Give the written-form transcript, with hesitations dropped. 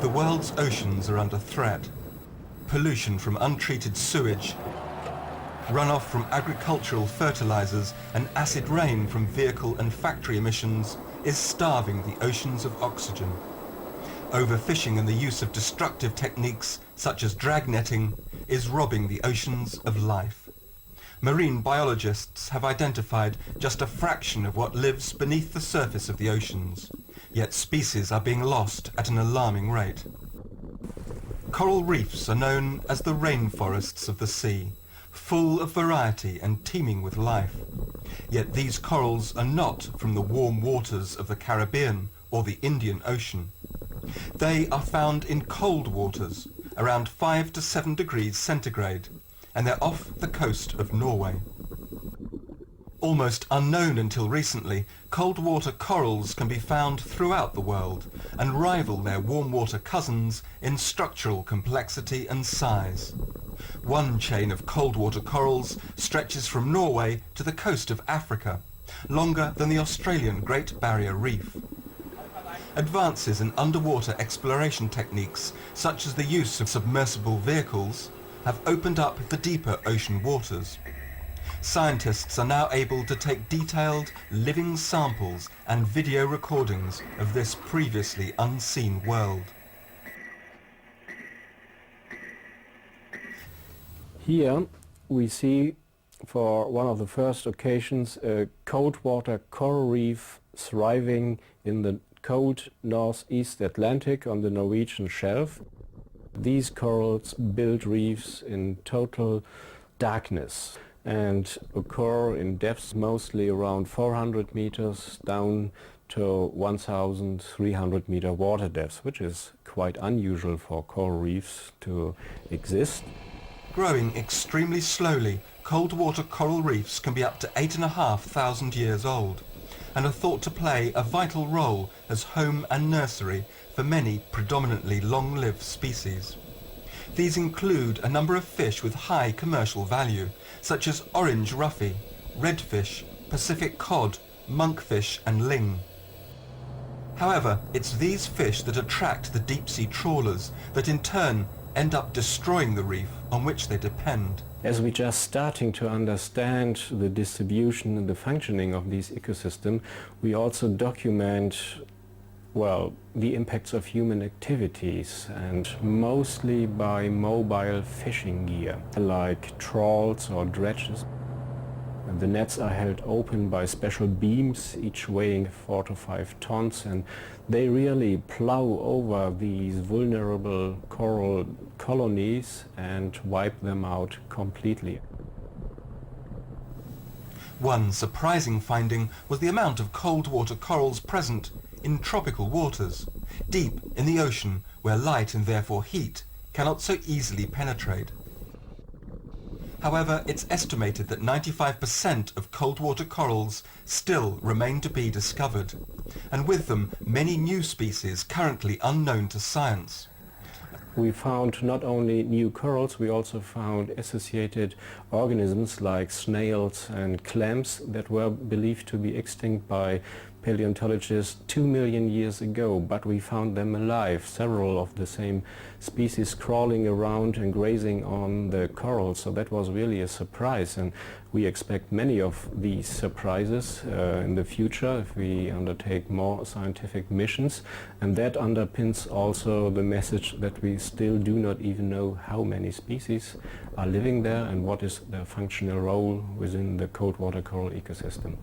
The world's oceans are under threat. Pollution from untreated sewage, runoff from agricultural fertilizers, and acid rain from vehicle and factory emissions is starving the oceans of oxygen. Overfishing and the use of destructive techniques such as drag netting is robbing the oceans of life. Marine biologists have identified just a fraction of what lives beneath the surface of the oceans, yet species are being lost at an alarming rate. Coral reefs are known as the rainforests of the sea, full of variety and teeming with life. Yet these corals are not from the warm waters of the Caribbean or the Indian Ocean. They are found in cold waters, around 5 to 7 degrees centigrade, and they're off the coast of Norway. Almost unknown until recently, cold water corals can be found throughout the world and rival their warm water cousins in structural complexity and size. One chain of cold water corals stretches from Norway to the coast of Africa, longer than the Australian Great Barrier Reef. Advances in underwater exploration techniques, such as the use of submersible vehicles, have opened up the deeper ocean waters. Scientists are now able to take detailed, living samples and video recordings of this previously unseen world. Here we see, for one of the first occasions, a cold water coral reef thriving in the cold northeast Atlantic on the Norwegian shelf. These corals build reefs in total darkness and occur in depths mostly around 400 meters down to 1,300 meter water depths, which is quite unusual for coral reefs to exist. Growing extremely slowly, cold water coral reefs can be up to 8,500 years old and are thought to play a vital role as home and nursery for many predominantly long-lived species. These include a number of fish with high commercial value, such as orange roughy, redfish, Pacific cod, monkfish and ling. However, it's these fish that attract the deep-sea trawlers that in turn end up destroying the reef on which they depend. As we're just starting to understand the distribution and the functioning of these ecosystems, we also document, well, the impacts of human activities, and mostly by mobile fishing gear, like trawls or dredges. And the nets are held open by special beams, each weighing 4 to 5 tons, and they really plow over these vulnerable coral colonies and wipe them out completely. One surprising finding was the amount of cold water corals present in tropical waters, deep in the ocean where light and therefore heat cannot so easily penetrate. However, it's estimated that 95% of cold water corals still remain to be discovered, and with them many new species currently unknown to science. We found not only new corals, we also found associated organisms like snails and clams that were believed to be extinct by paleontologists 2 million years ago, but we found them alive, several of the same species crawling around and grazing on the corals, so that was really a surprise, and we expect many of these surprises in the future if we undertake more scientific missions, and that underpins also the message that we still do not even know how many species are living there and what is their functional role within the cold water coral ecosystem.